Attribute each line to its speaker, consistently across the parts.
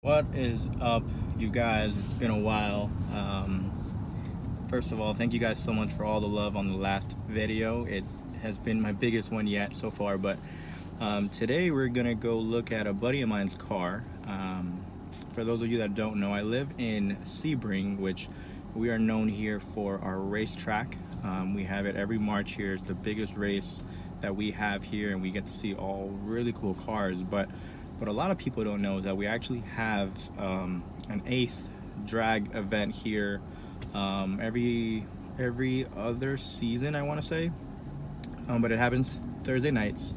Speaker 1: What is up, you guys? It's been a while. First of all, thank you guys so much for all the love on the last video. It has been my biggest one yet so far, but today we're gonna go look at a buddy of mine's car. For those of you that don't know, I live in Sebring, which we are known here for our racetrack. We have it every March here. It's the biggest race that we have here, and we get to see all really cool cars. But what a lot of people don't know is that we actually have an 8th drag event here every other season, I want to say, but it happens Thursday nights.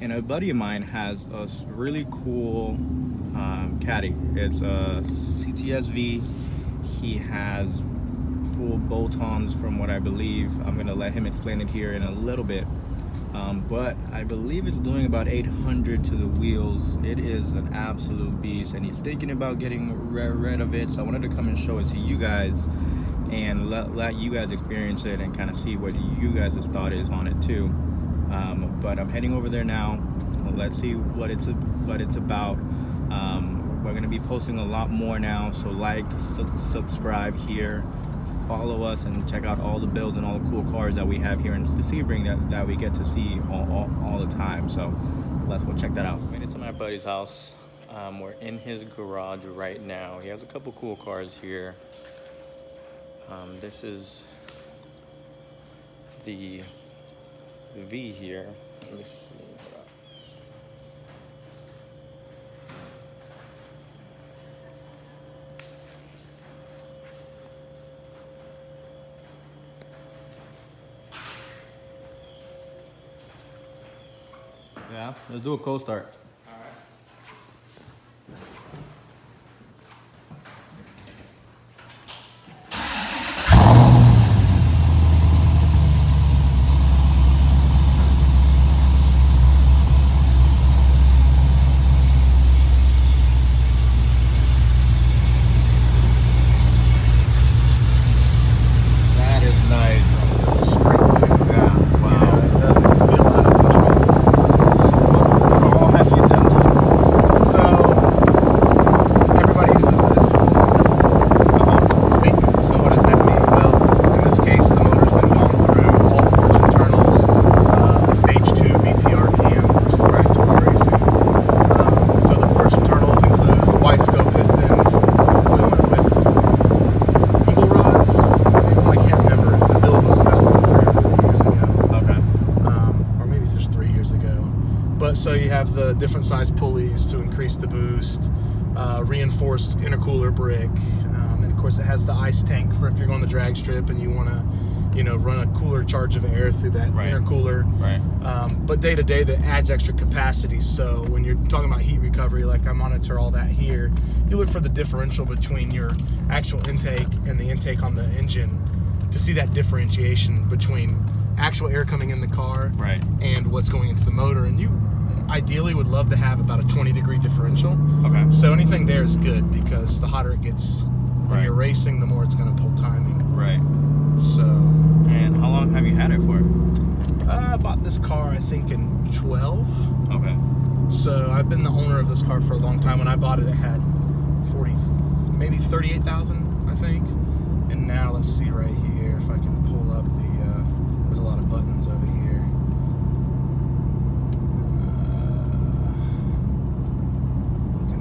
Speaker 1: And a buddy of mine has a really cool caddy. It's a CTS-V. He has full bolt-ons from what I believe. I'm gonna let him explain it here in a little bit. But I believe it's doing about 800 to the wheels. It is an absolute beast, and he's thinking about getting rid of it. So I wanted to come and show it to you guys and let you guys experience it and kind of see what you guys' thought is on it too. But I'm heading over there now. Let's see what it's about. We're gonna be posting a lot more now, so like, subscribe here, follow us, and check out all the builds and all the cool cars that we have here in Sebring that we get to see all the time. So let's go check that out. Made it to my buddy's house. We're in his garage right now. He has a couple cool cars here. This is the V here. Let me see. Yeah, let's do a cold start.
Speaker 2: So you have the different size pulleys to increase the boost, reinforced intercooler brick, and of course it has the ice tank for if you're going the drag strip and you want to, run a cooler charge of air through that intercooler. Right. But day to day that adds extra capacity. So when you're talking about heat recovery, like I monitor all that here, you look for the differential between your actual intake and the intake on the engine to see that differentiation between actual air coming in the car and what's going into the motor. And you ideally would love to have about a 20-degree differential. Okay. So anything there is good because the hotter it gets when you're racing, the more it's going to pull timing. Right. So.
Speaker 1: And how long have you had it for?
Speaker 2: I bought this car, I think, in 12. Okay. So I've been the owner of this car for a long time. When I bought it, it had 40, maybe 38,000, I think. And now let's see right here if I can pull up the. There's a lot of buttons over here.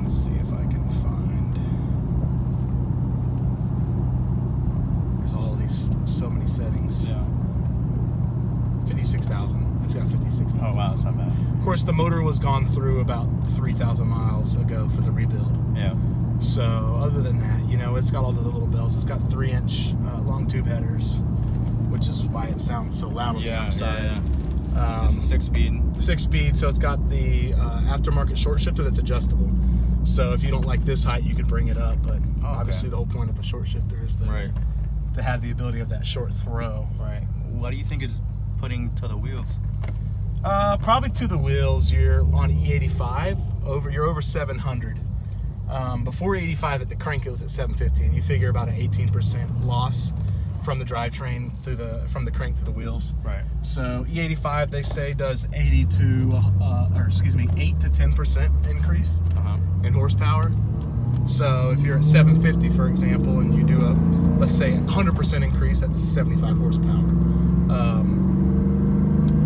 Speaker 2: See if I can find. There's all these, so many settings. Yeah. 56,000. It's got 56,000.
Speaker 1: Oh wow, that's not bad.
Speaker 2: Of course, the motor was gone through about 3,000 miles ago for the rebuild. Yeah. So other than that, it's got all the little bells. It's got 3-inch long tube headers, which is why it sounds so loud on the outside. Yeah.
Speaker 1: It's a 6-speed.
Speaker 2: 6-speed, so it's got the aftermarket short shifter that's adjustable. So if you don't like this height, you could bring it up, but obviously the whole point of a short shifter is to have the ability of that short throw.
Speaker 1: Right. What do you think it's putting to the wheels?
Speaker 2: Probably to the wheels, you're on E85, you're over 700. Before 85 at the crank, it was at 750, and you figure about an 18% loss from the drivetrain from the crank to the wheels. Right. So E85, they say, does 8 to 10% increase in horsepower. So if you're at 750, for example, and you do a, let's say, 100% increase, that's 75 horsepower.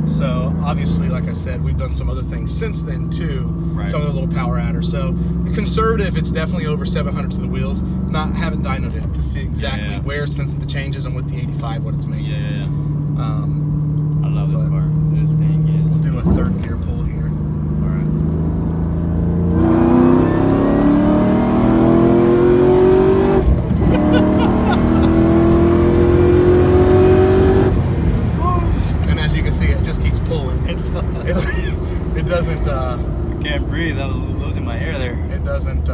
Speaker 2: So obviously, like I said, we've done some other things since then too.
Speaker 1: Right.
Speaker 2: Some of the little power adders. So conservative, it's definitely over 700 to the wheels. Haven't dynoed it to see exactly where since the changes and with the 85 what it's making.
Speaker 1: Yeah. I love this car. This thing is.
Speaker 2: We'll do a third gear pull here.
Speaker 1: All right.
Speaker 2: And as you can see, it just keeps pulling. It doesn't.
Speaker 1: I can't breathe. I was losing my air there.
Speaker 2: It doesn't.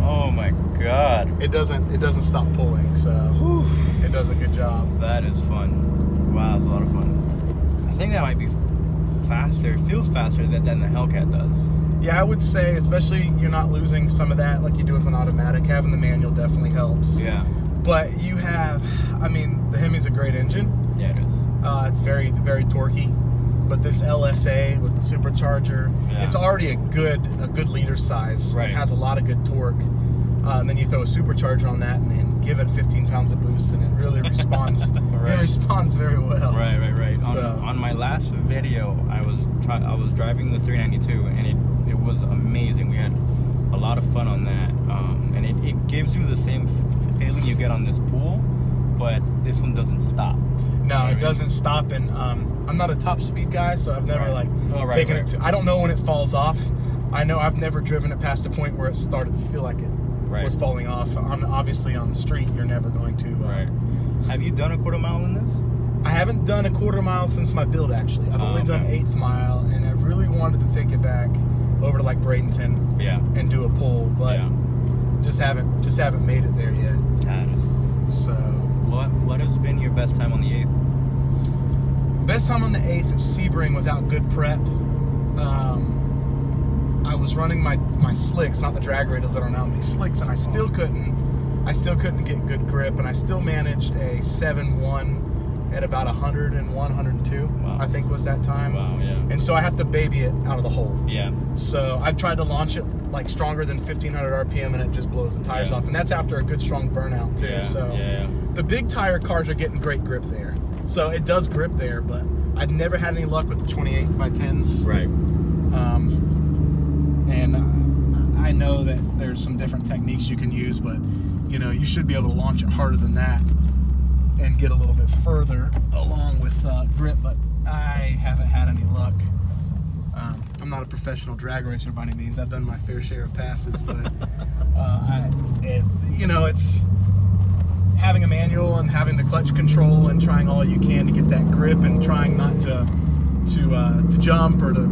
Speaker 1: Oh my God.
Speaker 2: It doesn't stop pulling. So it does a good job.
Speaker 1: That is fun. Wow, it's a lot of fun. I think that might be faster. It feels faster than the Hellcat does.
Speaker 2: Yeah, I would say, especially you're not losing some of that like you do with an automatic. Having the manual definitely helps.
Speaker 1: Yeah.
Speaker 2: But you have, I mean, the Hemi's a great engine.
Speaker 1: Yeah, it is.
Speaker 2: It's very, very torquey. But this LSA with the supercharger, it's already a good liter size.
Speaker 1: Right.
Speaker 2: It has a lot of good torque. And then you throw a supercharger on that and give it 15 pounds of boost, and it really responds.
Speaker 1: Right.
Speaker 2: It responds very well.
Speaker 1: Right.
Speaker 2: So,
Speaker 1: on my last video, I was driving the 392, and it was amazing. We had a lot of fun on that, and it gives you the same feeling you get on this pool, but this one doesn't stop.
Speaker 2: No, it doesn't stop, and I'm not a top speed guy, so I've never taken it to. I don't know when it falls off. I know I've never driven it past the point where it started to feel like it was falling off. Obviously, on the street, you're never going to.
Speaker 1: Have you done a quarter mile in this?
Speaker 2: I haven't done a quarter mile since my build, actually. I've only done 1/8 mile, and I really wanted to take it back over to like Bradenton and do a pull, but just haven't made it there yet. So
Speaker 1: what has been your best time on the 8th?
Speaker 2: Best time on the 8th at Sebring without good prep. I was running my slicks, not the drag radials that are now on these slicks, and I still couldn't get good grip, and I still managed a 7.1 at about 101, 102.
Speaker 1: Wow.
Speaker 2: I think was that time.
Speaker 1: Wow, yeah.
Speaker 2: And so I have to baby it out of the hole.
Speaker 1: Yeah.
Speaker 2: So I've tried to launch it like stronger than 1500 RPM, and it just blows the tires off, and that's after a good strong burnout too. The big tire cars are getting great grip there, so it does grip there, but I've never had any luck with the 28x10s.
Speaker 1: Right.
Speaker 2: And I know that there's some different techniques you can use, but you know, you should be able to launch it harder than that and get a little bit further along with grip, but I haven't had any luck. I'm not a professional drag racer by any means. I've done my fair share of passes, but it's having a manual and having the clutch control and trying all you can to get that grip and trying not to jump or to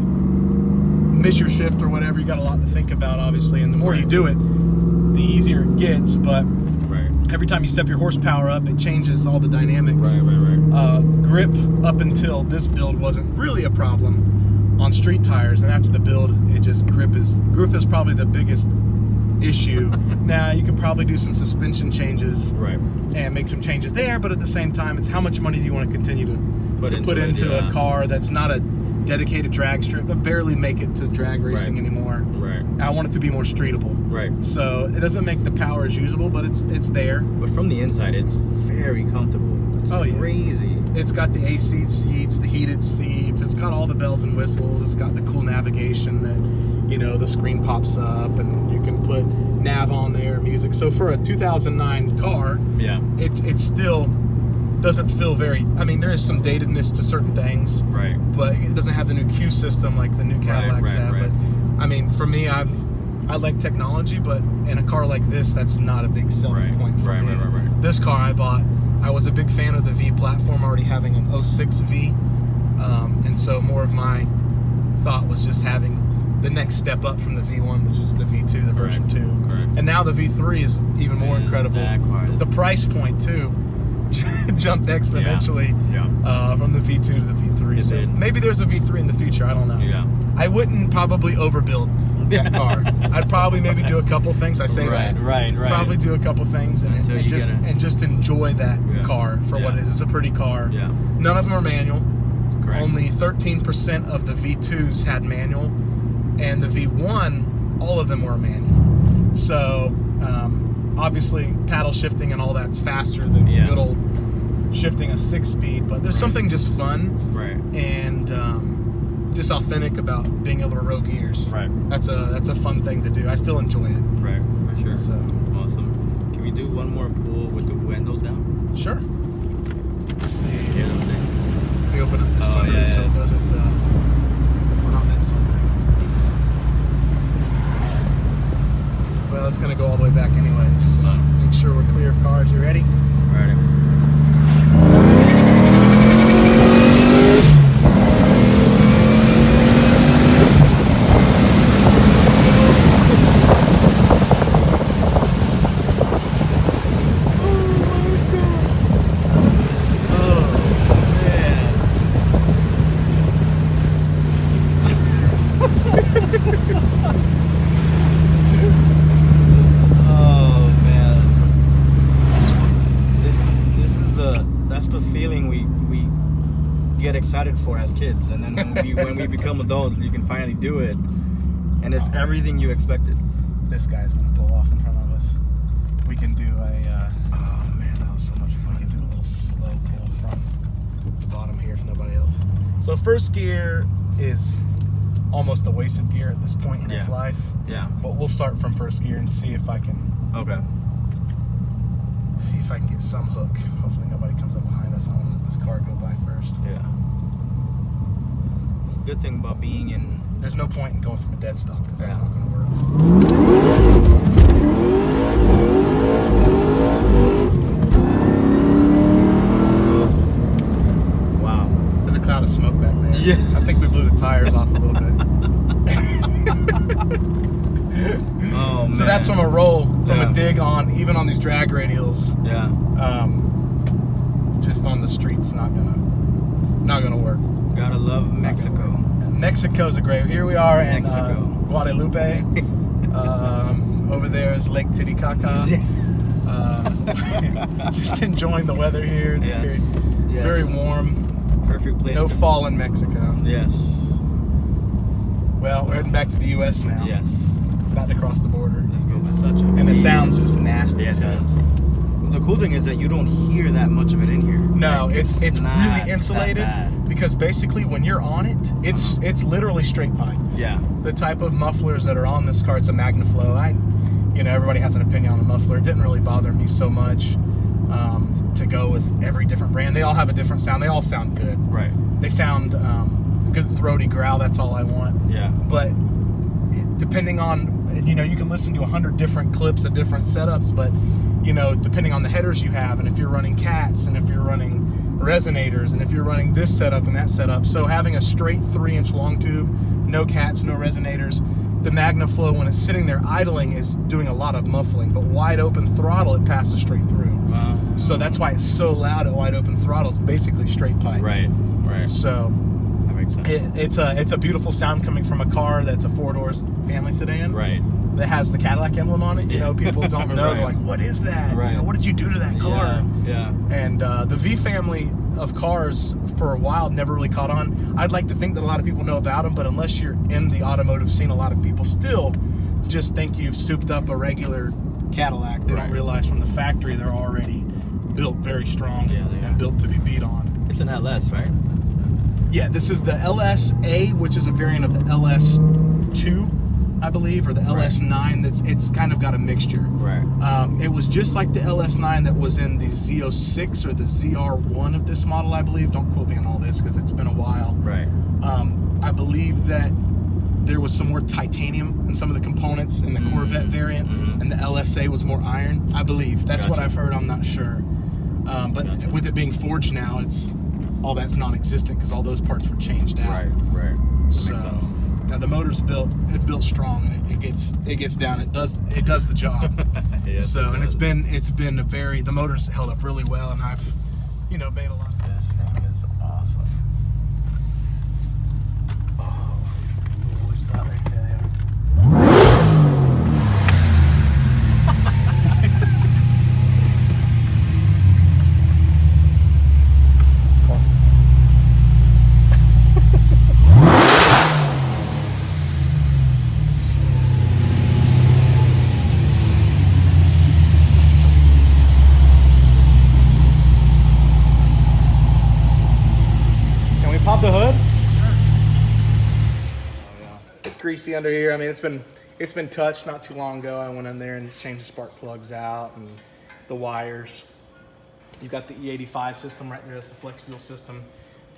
Speaker 2: miss your shift or whatever. You got a lot to think about, obviously, and the more you do it, the easier it gets. But every time you step your horsepower up, it changes all the dynamics. Grip up until this build wasn't really a problem on street tires, and after the build, it just grip is probably the biggest issue. Now you could probably do some suspension changes and make some changes there, but at the same time, it's how much money do you want to continue to put into a car that's not a dedicated drag strip, but barely make it to drag racing anymore. I want it to be more streetable. So it doesn't make the power as usable, but it's there.
Speaker 1: But from the inside, it's very comfortable. It's crazy.
Speaker 2: It's got the AC seats, the heated seats. It's got all the bells and whistles. It's got the cool navigation that, you know, the screen pops up and you can put nav on there, music. So for a 2009 car, it still doesn't feel very, I mean, there is some datedness to certain things, but it doesn't have the new Q system like the new Cadillacs have. But I mean, for me, I like technology, but in a car like this, that's not a big selling point for me. This car I bought, I was a big fan of the V platform, already having an 06 V, and so more of my thought was just having the next step up from the V1, which was the V2, the version 2. And now the V3 is even more incredible. The price point too jumped exponentially from the V2 to the V3. So maybe there's a V3 in the future, I don't know. I wouldn't probably overbuild that car. I'd probably maybe do a couple things. I say that. Probably do a couple things and just enjoy that car for what it is. It's a pretty car. None of them are manual. Only 13% of the V2s had manual, and the V1 all of them were manual. So obviously paddle shifting and all that's faster than good old shifting a 6-speed, but there's something just fun and just authentic about being able to row gears. That's a fun thing to do. I still enjoy it.
Speaker 1: For sure.
Speaker 2: So
Speaker 1: awesome. Can we do one more pull with the windows down?
Speaker 2: Sure. Let's see.
Speaker 1: Yeah,
Speaker 2: Let me open up the sunroof so it doesn't. We're not that sunroof. Well, it's gonna go all the way back anyways. So make sure we're clear of cars. You ready?
Speaker 1: Ready. Get excited for as kids, and then when we become adults, you can finally do it, and it's everything you expected.
Speaker 2: This guy's gonna pull off in front of us. We can do a.
Speaker 1: Oh man, that was so much fun.
Speaker 2: We can do a little slow pull from the bottom here if nobody else. So first gear is almost a wasted gear at this point in its life.
Speaker 1: Yeah.
Speaker 2: But we'll start from first gear and see if I can.
Speaker 1: Okay.
Speaker 2: See if I can get some hook. Hopefully nobody comes up behind us. I want to let this car go by first.
Speaker 1: Yeah. It's a good thing about being in.
Speaker 2: There's no point in going from a dead stop because that's not going to work.
Speaker 1: Wow.
Speaker 2: There's a cloud of smoke back there.
Speaker 1: Yeah.
Speaker 2: I think we blew the tires off a little bit.
Speaker 1: Oh man.
Speaker 2: So that's from a roll, from a dig on, even on these drag radials.
Speaker 1: Yeah.
Speaker 2: Just on the streets, not gonna work.
Speaker 1: Gotta love Mexico.
Speaker 2: Mexico's a great. Here we are in
Speaker 1: Mexico.
Speaker 2: Guadalupe. Over there is Lake Titicaca. Just enjoying the weather here.
Speaker 1: Yes.
Speaker 2: Very warm.
Speaker 1: Perfect place.
Speaker 2: No fall in Mexico.
Speaker 1: Yes.
Speaker 2: Well, we're heading back to the U.S. now.
Speaker 1: Yes.
Speaker 2: About to cross the border.
Speaker 1: Let's go. Such a.
Speaker 2: And it sounds just nasty.
Speaker 1: Yeah, it
Speaker 2: too.
Speaker 1: does. The cool thing is that you don't hear that much of it in here.
Speaker 2: No,
Speaker 1: like,
Speaker 2: it's really insulated
Speaker 1: that bad.
Speaker 2: because basically when you're on it, it's literally straight piped.
Speaker 1: Yeah.
Speaker 2: The type of mufflers that are on this car, it's a MagnaFlow. Everybody has an opinion on the muffler. It didn't really bother me so much to go with every different brand. They all have a different sound. They all sound good.
Speaker 1: Right.
Speaker 2: They sound good throaty growl. That's all I want.
Speaker 1: Yeah.
Speaker 2: But depending on, you can listen to 100 different clips of different setups, but depending on the headers you have, and if you're running cats, and if you're running resonators, and if you're running this setup and that setup. So having a straight 3-inch long tube, no cats, no resonators, the MagnaFlow, when it's sitting there idling, is doing a lot of muffling, but wide open throttle, it passes straight through.
Speaker 1: Wow.
Speaker 2: So that's why it's so loud at wide open throttle. It's basically straight pipe.
Speaker 1: Right.
Speaker 2: So
Speaker 1: that makes sense.
Speaker 2: it's a beautiful sound coming from a car that's a 4-door family sedan.
Speaker 1: Right.
Speaker 2: That has the Cadillac emblem on it. People don't know.
Speaker 1: Right.
Speaker 2: They're like, what is that?
Speaker 1: Right.
Speaker 2: What did you do to that car?
Speaker 1: Yeah.
Speaker 2: And the V family of cars for a while never really caught on. I'd like to think that a lot of people know about them, but unless you're in the automotive scene, a lot of people still just think you've souped up a regular Cadillac. They don't realize from the factory they're already built very strong and built to be beat on.
Speaker 1: It's an LS, right?
Speaker 2: Yeah, this is the LS-A, which is a variant of the LS2, I believe, or the LS9. It's kind of got a mixture.
Speaker 1: Right.
Speaker 2: It was just like the LS9 that was in the Z06 or the ZR1 of this model, I believe. Don't quote me on all this because it's been a while.
Speaker 1: Right.
Speaker 2: I believe that there was some more titanium in some of the components in the Corvette variant, and the LSA was more iron, I believe. That's what I've heard. I'm not sure. But with it being forged now, all that's non-existent because all those parts were changed out.
Speaker 1: Right.
Speaker 2: So
Speaker 1: makes sense.
Speaker 2: now the motor's built strong, and it gets down. It does the job.
Speaker 1: Yes,
Speaker 2: so and it's been the motor's held up really well, and I've made a lot of
Speaker 1: This thing is awesome.
Speaker 2: Oh, boy, stop right there. greasy under here. I mean, it's been touched not too long ago. I went in there and changed the spark plugs out and the wires. You've got the E85 system right there. That's the flex fuel system,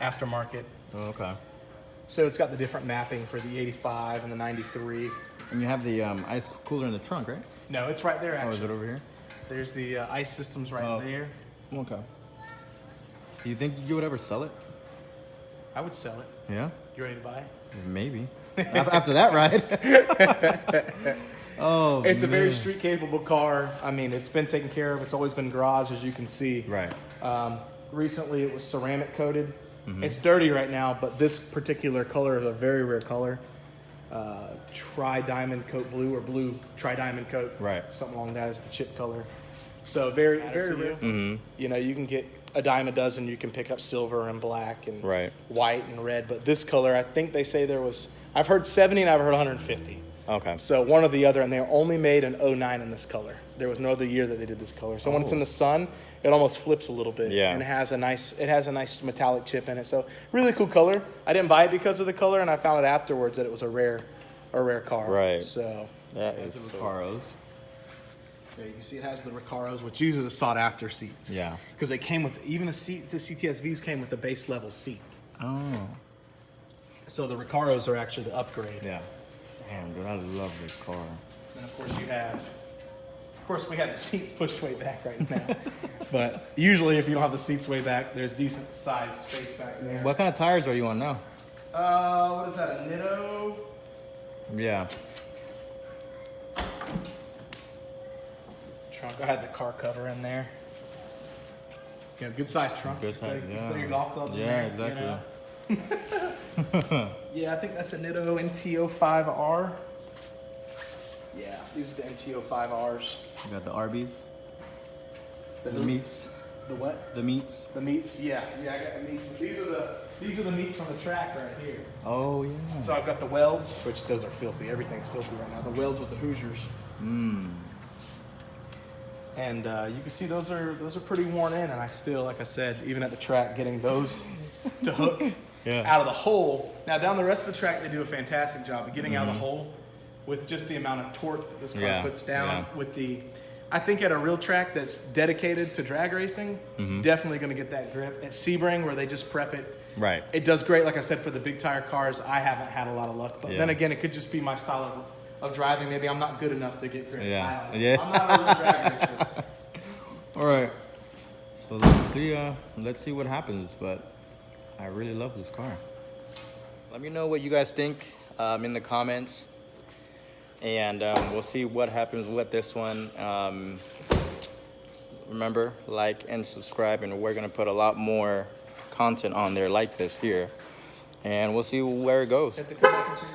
Speaker 2: aftermarket.
Speaker 1: Oh, okay.
Speaker 2: So it's got the different mapping for the 85 and the 93.
Speaker 1: And you have the ice cooler in the trunk, right?
Speaker 2: No, it's right there
Speaker 1: Oh, is
Speaker 2: actually.
Speaker 1: it over here?
Speaker 2: There's the ice systems right there.
Speaker 1: Okay. Do you think you would ever sell it?
Speaker 2: I would sell it.
Speaker 1: Yeah?
Speaker 2: You ready to buy it?
Speaker 1: Maybe. After that ride. Oh,
Speaker 2: It's a very
Speaker 1: man.
Speaker 2: street capable car. I mean, it's been taken care of. It's always been garage, as you can see.
Speaker 1: Right.
Speaker 2: Recently, it was ceramic coated.
Speaker 1: Mm-hmm.
Speaker 2: It's dirty right now, but this particular color is a very rare color. Tri-diamond coat blue or blue tri-diamond coat.
Speaker 1: Right.
Speaker 2: Something along that is the chip color. So very, very rare.
Speaker 1: Mm-hmm.
Speaker 2: You know, you can get a dime a dozen. You can pick up silver and black and
Speaker 1: Right.
Speaker 2: white and red. But this color, I think they say there was, I've heard 70 and I've heard 150.
Speaker 1: Okay.
Speaker 2: So one or the other, and they only made an 09 in this color. There was no other year that they did this color. So when it's in the sun, it almost flips a little bit.
Speaker 1: Yeah.
Speaker 2: And it has a nice metallic chip in it. So really cool color. I didn't buy it because of the color, and I found out afterwards that it was a rare car.
Speaker 1: Right.
Speaker 2: So
Speaker 1: That is the Recaros.
Speaker 2: yeah, you can see it has the Recaros, which usually the sought after seats.
Speaker 1: Yeah.
Speaker 2: Because they came with, even the CTS-Vs came with a base level seat.
Speaker 1: Oh.
Speaker 2: So the Recaros are actually the upgrade.
Speaker 1: Yeah. Damn, dude, I love this car.
Speaker 2: And of course we have the seats pushed way back right now. But usually if you don't have the seats way back, there's decent sized space back there.
Speaker 1: What kind of tires are you on now?
Speaker 2: What is that, a Nitto?
Speaker 1: Yeah.
Speaker 2: Trunk, I had the car cover in there. You know, good sized trunk.
Speaker 1: Good size,
Speaker 2: You
Speaker 1: yeah.
Speaker 2: put your golf clubs in
Speaker 1: Yeah,
Speaker 2: there.
Speaker 1: exactly.
Speaker 2: You know? Yeah, I think that's a Nitto NTO5R. Yeah, these are the NTO5Rs.
Speaker 1: You got the Arby's, the
Speaker 2: The
Speaker 1: meats,
Speaker 2: The what?
Speaker 1: the meats.
Speaker 2: The meats, yeah. Yeah, I got the meats. These are the meats from the track right here.
Speaker 1: Oh, yeah.
Speaker 2: So I've got the welds, which those are filthy. Everything's filthy right now. The welds with the Hoosiers.
Speaker 1: Mmm.
Speaker 2: And you can see those are pretty worn in, and I still, like I said, even at the track, getting those to hook out of the hole. Now down the rest of the track, they do a fantastic job of getting out of the hole with just the amount of torque that this car puts down. With the, I think at a real track that's dedicated to drag racing, definitely going to get that grip. At Sebring, where they just prep it,
Speaker 1: Right.
Speaker 2: it does great. Like I said, for the big tire cars, I haven't had a lot of luck. But then again, it could just be my style of driving. Maybe I'm not good enough to get grip.
Speaker 1: Yeah.
Speaker 2: I'm not a real drag racer.
Speaker 1: All right. So let's see what happens, but I really love this car. Let me know what you guys think in the comments, and we'll see what happens with this one. Remember, like and subscribe, and we're gonna put a lot more content on there like this here, and we'll see where it goes.
Speaker 2: Have to come back and check out